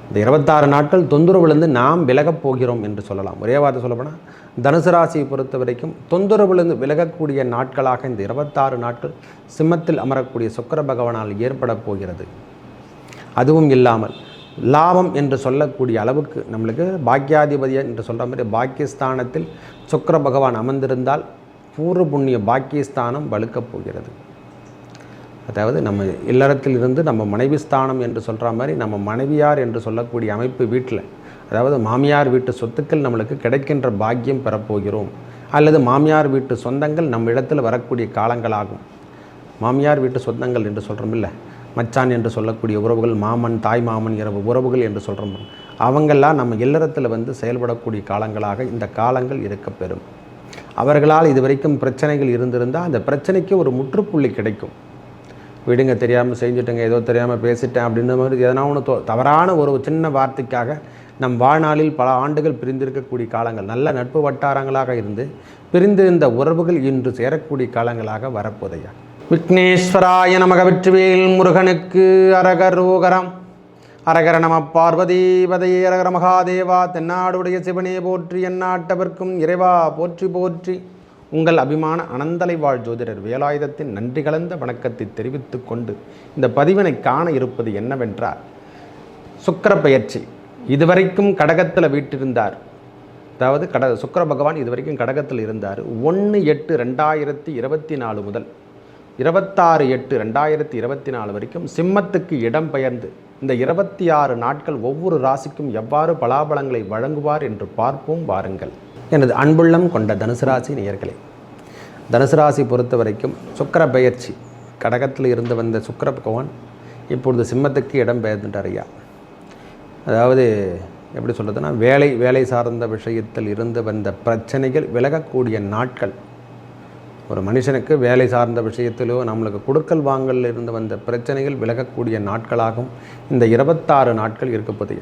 இந்த 26 நாட்கள் தொந்தரவுலேருந்து நாம் விலகப் போகிறோம் என்று சொல்லலாம். ஒரே வார்த்தை சொல்லப்போனால் தனுசு ராசியை பொறுத்த வரைக்கும் தொந்தரவுலேருந்து விலகக்கூடிய நாட்களாக இந்த 26 நாட்கள் சிம்மத்தில் அமரக்கூடிய சுக்கிர பகவானால் ஏற்பட போகிறது. அதுவும் இல்லாமல் லாபம் என்று சொல்லக்கூடிய அளவுக்கு நம்மளுக்கு பாக்கியாதிபதி என்று சொல்கிற மாதிரி பாக்கியஸ்தானத்தில் சுக்கிர பகவான் அமர்ந்திருந்தால் பூர்வ புண்ணிய பாக்கியஸ்தானம் வலுக்கப் போகிறது. அதாவது நம்ம இல்லறத்தில் இருந்து நம்ம மனைவி ஸ்தானம் என்று சொல்கிற மாதிரி நம்ம மனைவியார் என்று சொல்லக்கூடிய அமைப்பு வீட்டில், அதாவது மாமியார் வீட்டு சொத்துக்கள் நம்மளுக்கு கிடைக்கின்ற பாக்கியம் பெறப்போகிறோம். அல்லது மாமியார் வீட்டு சொந்தங்கள் நம்ம இடத்துல வரக்கூடிய காலங்களாகும். மாமியார் வீட்டு சொந்தங்கள் என்று சொல்கிறோம் இல்லை, மச்சான் என்று சொல்லக்கூடிய உறவுகள், மாமன் தாய் மாமன் உறவுகள் என்று சொல்கிறோம், அவங்கெல்லாம் நம்ம இல்லறத்தில் வந்து செயல்படக்கூடிய காலங்களாக இந்த காலங்கள் இருக்கப்பெறும். அவர்களால் இதுவரைக்கும் பிரச்சனைகள் இருந்திருந்தால் அந்த பிரச்சனைக்கு ஒரு முற்றுப்புள்ளி கிடைக்கும். விடுங்க, தெரியாமல் செஞ்சுட்டேங்க, ஏதோ தெரியாமல் பேசிட்டேன் அப்படின்ற மாதிரி எதனா ஒன்று தவறான ஒரு சின்ன வார்த்தைக்காக நம் வாழ்நாளில் பல ஆண்டுகள் பிரிந்திருக்கக்கூடிய காலங்கள், நல்ல நட்பு வட்டாரங்களாக இருந்து பிரிந்திருந்த உறவுகள் இன்று சேரக்கூடிய காலங்களாக வரப்போதையா. விக்னேஸ்வராய நமக. வெற்றிவேல் முருகனுக்கு அரகரோகரம். அரகர நம பார்வதீபதையே. அரகர மகாதேவா. தென்னாடுடைய சிவனே போற்றி, எந்நாட்டவர்க்கும் இறைவா போற்றி போற்றி. உங்கள் அபிமான அனந்தலை வாழ் ஜோதிடர் வேலாயுதத்தின் நன்றி கலந்த வணக்கத்தை தெரிவித்து கொண்டு இந்த பதிவினை காண இருப்பது என்னவென்றால், சுக்கிர பெயர்ச்சி இதுவரைக்கும் கடகத்தில் வீட்டிருந்தார். அதாவது சுக்கிர பகவான் இதுவரைக்கும் கடகத்தில் இருந்தார். 1/8/2024 முதல் 26/8/2024 வரைக்கும் சிம்மத்துக்கு இடம் பெயர்ந்து இந்த 26 நாட்கள் ஒவ்வொரு ராசிக்கும் எவ்வாறு பலாபலங்களை வழங்குவார் என்று பார்ப்போம் வாருங்கள். எனது அன்புள்ளம் கொண்ட தனுசு ராசி நேயர்களே, தனுசு ராசி பொறுத்த வரைக்கும் சுக்கிர பெயர்ச்சி கடகத்தில் இருந்து வந்த சுக்கிர பகவான் இப்பொழுது சிம்மத்துக்கு இடம் பெயர்ந்துட்டார் ஐயா. அதாவது எப்படி சொல்கிறதுனா, வேலை சார்ந்த விஷயத்தில் இருந்து வந்த பிரச்சனைகள் விலகக்கூடிய நாட்கள். ஒரு மனுஷனுக்கு வேலை சார்ந்த விஷயத்திலோ நம்மளுக்கு கொடுக்கல் வாங்கலில் இருந்து வந்த பிரச்சனைகள் விலகக்கூடிய நாட்களாகும் இந்த 26 நாட்கள் இருக்கப்போது.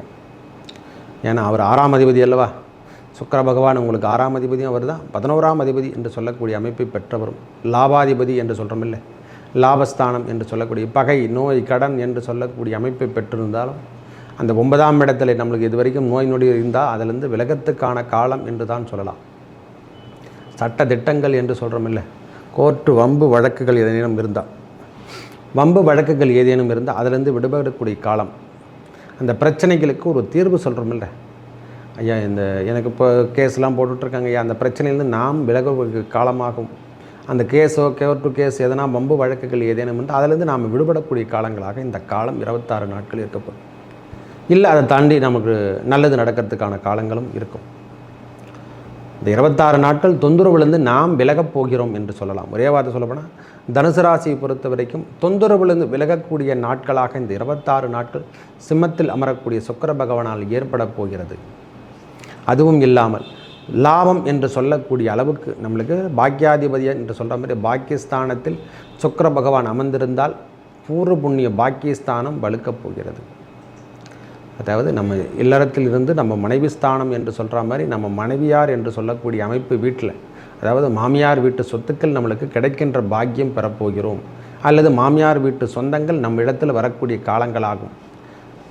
ஏன்னா அவர் 6ஆம் அதிபதி அல்லவா, சுக்கிர பகவான் உங்களுக்கு 6ஆம் அதிபதியும் அவர் தான். 11ஆம் அதிபதி என்று சொல்லக்கூடிய அமைப்பை பெற்றவரும், லாபாதிபதி என்று சொல்கிறோம் இல்லை, லாபஸ்தானம் என்று சொல்லக்கூடிய பகை நோய் கடன் என்று சொல்லக்கூடிய அமைப்பை பெற்றிருந்தாலும் அந்த 9ஆம் இடத்துல நம்மளுக்கு இது வரைக்கும் நோய் நொடி இருந்தால் அதிலிருந்து விலகத்துக்கான காலம் என்று தான் சொல்லலாம். சட்ட திட்டங்கள் என்று சொல்கிறோம் இல்லை, கோர்ட்டு வம்பு வழக்குகள் ஏதேனும் இருந்தால் அதிலிருந்து விடுபடக்கூடிய காலம். அந்த பிரச்சனைகளுக்கு ஒரு தீர்வு சொல்கிறோம் இல்லை ஐயா, எனக்கு இப்போ கேஸ்லாம் போட்டுட்ருக்காங்க ஐயா, அந்த பிரச்சனையிலேருந்து நாம் விலக காலமாகும். அந்த கேஸோ கோர்ட்டு கேஸ் எதனா வம்பு வழக்குகள் ஏதேனும் இருந்தால் அதிலிருந்து நாம் விடுபடக்கூடிய காலங்களாக இந்த காலம் 26 நாட்கள் இருக்கப்படும். இல்லை அதை தாண்டி நமக்கு நல்லது நடக்கிறதுக்கான காலங்களும் இருக்கும். இந்த 26 நாட்கள் தொந்தரவுலேருந்து நாம் விலகப் போகிறோம் என்று சொல்லலாம். ஒரே வார்த்தை சொல்லப்போனால் தனுசு ராசியை பொறுத்த வரைக்கும் தொந்தரவுலேருந்து விலகக்கூடிய நாட்களாக இந்த 26 நாட்கள் சிம்மத்தில் அமரக்கூடிய சுக்கிர பகவானால் ஏற்பட போகிறது. அதுவும் இல்லாமல் லாபம் என்று சொல்லக்கூடிய அளவுக்கு நம்மளுக்கு பாக்கியாதிபதி என்று சொல்கிற மாதிரி பாக்கியஸ்தானத்தில் சுக்கிர பகவான் அமர்ந்திருந்தால் பூர்வ புண்ணிய பாக்கியஸ்தானம் வலுக்கப் போகிறது. அதாவது நம்ம இல்லறத்தில் இருந்து நம்ம மனைவி ஸ்தானம் என்று சொல்கிற மாதிரி நம்ம மனைவியார் என்று சொல்லக்கூடிய அமைப்பு வீட்டில், அதாவது மாமியார் வீட்டு சொத்துக்கள் நம்மளுக்கு கிடைக்கின்ற பாக்கியம் பெறப்போகிறோம். அல்லது மாமியார் வீட்டு சொந்தங்கள் நம்ம இடத்துல வரக்கூடிய காலங்களாகும்.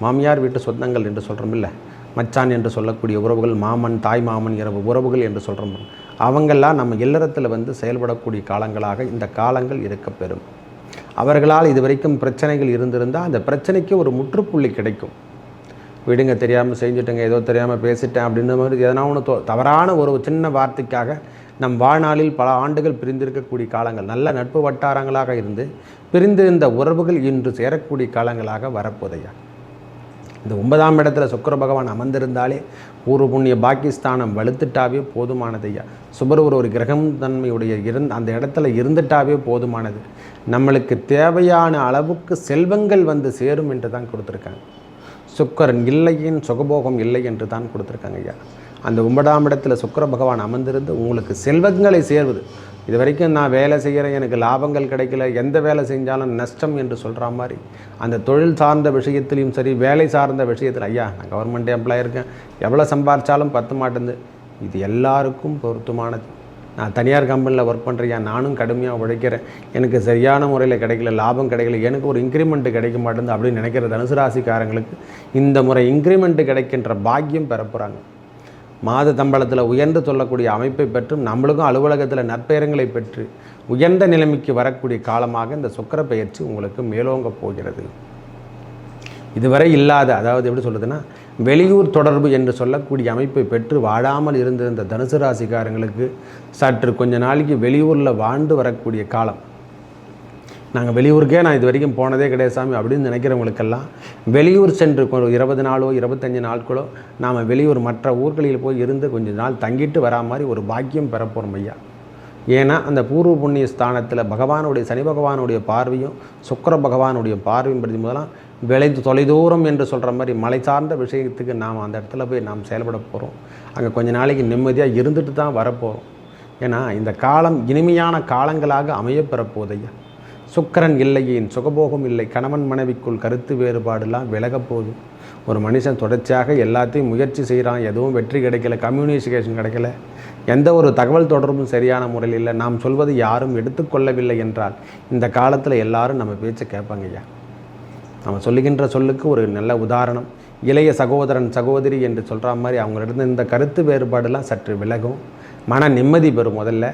மாமியார் வீட்டு சொந்தங்கள் என்று சொல்கிறோம் இல்லை, மச்சான் என்று சொல்லக்கூடிய உறவுகள், மாமன் தாய் மாமன் உறவுகள் என்று சொல்கிறோம், அவங்கெல்லாம் நம்ம இல்லறத்தில் வந்து செயல்படக்கூடிய காலங்களாக இந்த காலங்கள் இருக்கப்பெறும். அவர்களால் இதுவரைக்கும் பிரச்சனைகள் இருந்திருந்தால் அந்த பிரச்சனைக்கு ஒரு முற்றுப்புள்ளி கிடைக்கும். விடுங்க, தெரியாமல் செஞ்சுட்டேங்க, ஏதோ தெரியாமல் பேசிட்டேன் அப்படின்ற மாதிரி எதனா ஒன்று தவறான ஒரு சின்ன வார்த்தைக்காக நம் வாழ்நாளில் பல ஆண்டுகள் பிரிந்திருக்கக்கூடிய காலங்கள், நல்ல நட்பு வட்டாரங்களாக இருந்து பிரிந்திருந்த உறவுகள் இன்று சேரக்கூடிய காலங்களாக வரப்போதையா. இந்த 9ஆம் இடத்துல சுக்கிர பகவான் அமர்ந்திருந்தாலே பூர்வ புண்ணிய பாக்கியஸ்தானம் வலுத்துட்டாவே போதுமானதையா. சுபர் ஒரு கிரகம் தன்மையுடைய அந்த இடத்துல இருந்துட்டாவே போதுமானது. நம்மளுக்கு தேவையான அளவுக்கு செல்வங்கள் வந்து சேரும் என்று தான் கொடுத்துருக்காங்க. சுக்கரன் இல்லையின் சுகபோகம் இல்லை என்று தான் கொடுத்துருக்காங்க ஐயா. அந்த 9ஆம் இடத்துல சுக்கிர பகவான் அமர்ந்திருந்து உங்களுக்கு செல்வங்களை சேர்வது. இது வரைக்கும் நான் வேலை செய்கிறேன், எனக்கு லாபங்கள் கிடைக்கல, எந்த வேலை செஞ்சாலும் நஷ்டம் என்று சொல்கிற மாதிரி அந்த தொழில் சார்ந்த விஷயத்துலையும் சரி, வேலை சார்ந்த விஷயத்தில் ஐயா நான் கவர்மெண்ட் எம்ப்ளாயி இருக்கேன், எவ்வளோ சம்பாதிச்சாலும் பத்த மாட்டேங்குது, இது எல்லாருக்கும் பொருத்தமானது. நான் தனியார் கம்பெனியில் ஒர்க் பண்ணுறேன், நானும் கடுமையாக உழைக்கிறேன், எனக்கு சரியான முறையில் கிடைக்கல, லாபம் கிடைக்கல, எனக்கு ஒரு இன்க்ரிமெண்ட்டு கிடைக்க மாட்டேங்குது அப்படின்னு நினைக்கிற தனுசு ராசிக்காரங்களுக்கு இந்த முறை இன்க்ரிமெண்ட்டு கிடைக்கின்ற பாக்கியம் பெறப்போகிறாங்க. மாத தம்பளத்தில் உயர்ந்து சொல்லக்கூடிய அமைப்பை பெற்றும் நம்மளுக்கும் அலுவலகத்தில் நற்பெயரங்களை பெற்று உயர்ந்த நிலைமைக்கு வரக்கூடிய காலமாக இந்த சுக்கிர பெயர்ச்சி உங்களுக்கு மேலோங்க போகிறது. இதுவரை இல்லாத, அதாவது எப்படி சொல்கிறதுன்னா, வெளியூர் தொடர்பு என்று சொல்லக்கூடிய அமைப்பை பெற்று வாழாமல் இருந்திருந்த தனுசு ராசிக்காரங்களுக்கு சற்று கொஞ்ச நாளைக்கு வெளியூரில் வாழ்ந்து வரக்கூடிய காலம். நாங்கள் வெளியூருக்கே நான் இது வரைக்கும் போனதே கிடையாது சாமி அப்படின்னு நினைக்கிறவங்களுக்கெல்லாம் வெளியூர் சென்று ஒரு 20 நாளோ 25 நாட்களோ நாம் வெளியூர் மற்ற ஊர்களில் போய் இருந்து கொஞ்சம் நாள் தங்கிட்டு வரா மாதிரி ஒரு பாக்கியம் பெறப்போகிறோம் ஐயா. ஏன்னா அந்த பூர்வ புண்ணிய ஸ்தானத்தில் பகவானுடைய சனி பகவானுடைய பார்வையும் சுக்கிர பகவானுடைய பார்வையும் பற்றி முதலாம் தொலைதூரம் என்று சொல்கிற மாதிரி மலை சார்ந்த விஷயத்துக்கு நாம் அந்த இடத்துல போய் நாம் செயல்பட போகிறோம். அங்கே கொஞ்ச நாளைக்கு நிம்மதியாக இருந்துட்டு தான் வரப்போகிறோம். ஏன்னா இந்த காலம் இனிமையான காலங்களாக அமையப்பெறப்போதையா. சுக்கிரன் இல்லையின் சுகபோகம் இல்லை, கணவன் மனைவிக்குள் கருத்து வேறுபாடுலாம் விலகப் போகுது. ஒரு மனுஷன் தொடர்ச்சியாக எல்லாத்தையும் முயற்சி செய்கிறான், எதுவும் வெற்றி கிடைக்கல, கம்யூனிகேஷன் கிடைக்கல, எந்த ஒரு தகவல் தொடர்பும் சரியான முறையில் இல்லை, நாம் சொல்வது யாரும் எடுத்துக்கொள்ளவில்லை என்றால் இந்த காலத்தில் எல்லாரும் நம்ம பேச்சை கேட்பாங்க ஐயா. நம்ம சொல்லுகின்ற சொல்லுக்கு ஒரு நல்ல உதாரணம், இளைய சகோதரன் சகோதரி என்று சொல்கிற மாதிரி அவங்களிடம் இந்த கருத்து வேறுபாடுலாம் சற்று விலகும், மன நிம்மதி பெறும். முதல்ல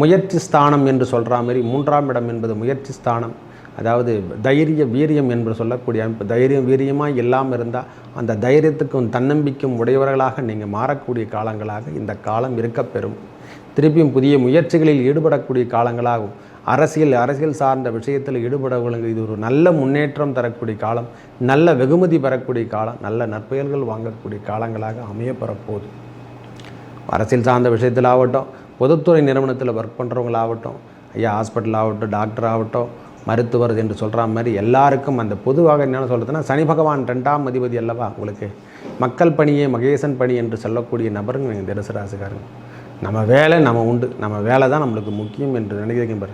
முயற்சி ஸ்தானம் என்று சொல்கிற மாதிரி 3ஆம் இடம் என்பது முயற்சி ஸ்தானம். அதாவது தைரிய வீரியம் என்று சொல்லக்கூடிய தைரியம் வீரியமாக இல்லாமல் இருந்தால் அந்த தைரியத்துக்கும் தன்னம்பிக்கையும் உடையவர்களாக நீங்கள் மாறக்கூடிய காலங்களாக இந்த காலம் இருக்கப்பெறும். திருப்பியும் புதிய முயற்சிகளில் ஈடுபடக்கூடிய காலங்களாகும். அரசியல் சார்ந்த விஷயத்தில் ஈடுபடவங்களுக்கு இது ஒரு நல்ல முன்னேற்றம் தரக்கூடிய காலம், நல்ல வெகுமதி பெறக்கூடிய காலம், நல்ல நற்பெயர்கள் வாங்கக்கூடிய காலங்களாக அமையப்பெறப்போகுது. அரசியல் சார்ந்த விஷயத்தில் ஆகட்டும், பொதுத்துறை நிறுவனத்தில் ஒர்க் பண்ணுறவங்களாகட்டும், ஐயா ஹாஸ்பிட்டல் ஆகட்டும், டாக்டர் ஆகட்டும், மருத்துவர் என்று சொல்கிற மாதிரி எல்லாருக்கும் அந்த பொதுவாக என்னென்ன சொல்கிறதுனா, சனி பகவான் 2ஆம் அதிபதி அல்லவா உங்களுக்கு. மக்கள் பணியே மகேசன் பணி என்று சொல்லக்கூடிய நபருங்க நீங்கள் தனுசு ராசிக்காரங்க. நம்ம வேலை நம்ம உண்டு, நம்ம வேலை தான் நம்மளுக்கு முக்கியம் என்று நினைக்கிறீங்க.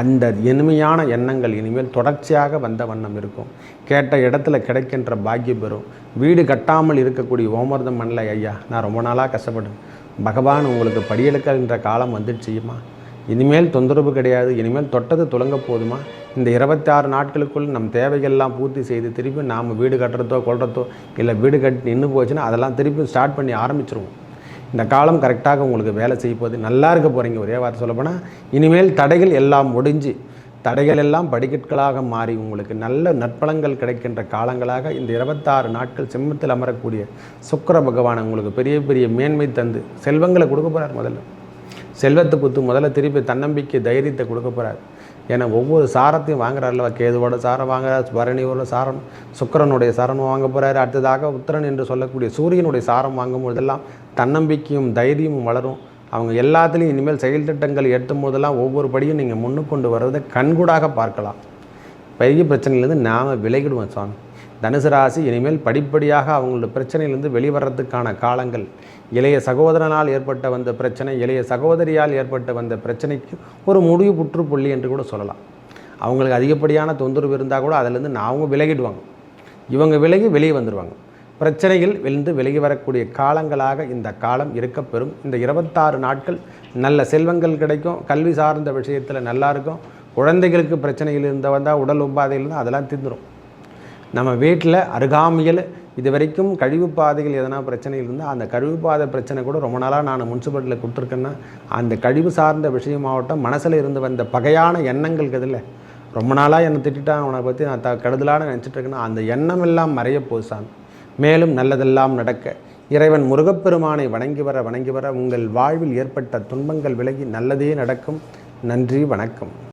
அந்த இனிமையான எண்ணங்கள் இனிமேல் தொடர்ச்சியாக வந்த வண்ணம் இருக்கும். கேட்ட இடத்துல கிடைக்கின்ற பாக்கியம் பெறும். வீடு கட்டாமல் இருக்கக்கூடிய ஓமர்தம் மண்ணில் ஐயா நான் ரொம்ப நாளாக கஷ்டப்பட்டேன், பகவான் உங்களுக்கு படியெடுக்கின்ற காலம் வந்துடுச்சுமா, இனிமேல் தொந்தரவு கிடையாது, இனிமேல் தொட்டது துலங்க போதுமா, இந்த 26 நாட்களுக்குள் நம் தேவைகள்லாம் பூர்த்தி செய்து திருப்பி நாம் வீடு கட்டுறதோ கொள்றதோ இல்லை வீடு கட்டி நின்று போச்சுன்னா அதெல்லாம் திருப்பி ஸ்டார்ட் பண்ணி ஆரம்பிச்சிருவோம். இந்த காலம் கரெக்டாக உங்களுக்கு வேலை செய்ய போகுது, நல்லா இருக்க போகிறீங்க. ஒரே வார்த்தை சொல்லப்போனால் இனிமேல் தடைகள் எல்லாம் முடிஞ்சு தடைகள் எல்லாம் படிக்கட்களாக மாறி உங்களுக்கு நல்ல நற்பலங்கள் கிடைக்கின்ற காலங்களாக இந்த 26 நாட்கள் சிம்மத்தில் அமரக்கூடிய சுக்கிர பகவான் உங்களுக்கு பெரிய பெரிய மேன்மை தந்து செல்வங்களை கொடுக்க போகிறார். முதல்ல செல்வத்தை குத்து முதல்ல திருப்பி தன்னம்பிக்கை தைரியத்தை கொடுக்க போகிறார். ஏன்னா ஒவ்வொரு சாரத்தையும் வாங்குறாருல்ல, கேதுவோட சாரம் வாங்குறார், பரணியோட சாரம், சுக்கிரனுடைய சாரம் வாங்க போகிறாரு. அடுத்ததாக உத்திரன் என்று சொல்லக்கூடிய சூரியனுடைய சாரம் வாங்கும்போதெல்லாம் தன்னம்பிக்கையும் தைரியமும் வளரும். அவங்க எல்லாத்துலேயும் இனிமேல் செயல் திட்டங்கள் எட்டும் போதெல்லாம் ஒவ்வொரு படியும் நீங்கள் முன்னுக்கு கொண்டு வர்றதை கண்கூடாக பார்க்கலாம். பெரிய பிரச்சனையிலேருந்து நாம் விலகிடுவோம் சுவாமி. தனுசு ராசி இனிமேல் படிப்படியாக அவங்களோட பிரச்சனையிலேருந்து வெளிவரத்துக்கான காலங்கள். இளைய சகோதரனால் ஏற்பட்ட வந்த பிரச்சனை, இளைய சகோதரியால் ஏற்பட்ட வந்த பிரச்சனைக்கு ஒரு முடிவு புற்றுப்புள்ளி என்று கூட சொல்லலாம். அவங்களுக்கு அதிகப்படியான தொந்தரவு இருந்தால் கூட அதிலேருந்து அவங்க விலகிடுவாங்க, இவங்க விலகி வெளியே வந்துடுவாங்க. பிரச்சனைகள் விழுந்து விலகி வரக்கூடிய காலங்களாக இந்த காலம் இருக்கப்பெறும். இந்த 26 நாட்கள் நல்ல செல்வங்கள் கிடைக்கும், கல்வி சார்ந்த விஷயத்தில் நல்லா இருக்கும். குழந்தைகளுக்கு பிரச்சனைகள் இருந்த வந்தால் உடல் உபாதைகள் இருந்தால் அதெல்லாம் தீர்ந்துடும். நம்ம வீட்டில் அருகாமையில் இது வரைக்கும் கழிவு பாதைகள் எதனா பிரச்சனைகள் இருந்தால் அந்த கழிவு பாதை பிரச்சனை கூட ரொம்ப நாளாக நான் முனிசிபாலிட்டியில் கொடுத்துருக்கேன்னா அந்த கழிவு சார்ந்த விஷயமாகட்டும், மனசில் இருந்து வந்த பகையான எண்ணங்களுக்கு இதில் ரொம்ப நாளாக என்னை திட்டான், அவனை பற்றி நான் கெடுதலான நினச்சிட்டு இருக்கேன்னா அந்த எண்ணம் எல்லாம் மறைய போசான். மேலும் நல்லதெல்லாம் நடக்க இறைவன் முருகப்பெருமானை வணங்கி வர உங்கள் வாழ்வில் ஏற்பட்ட துன்பங்கள் விலகி நல்லதே நடக்கும். நன்றி, வணக்கம்.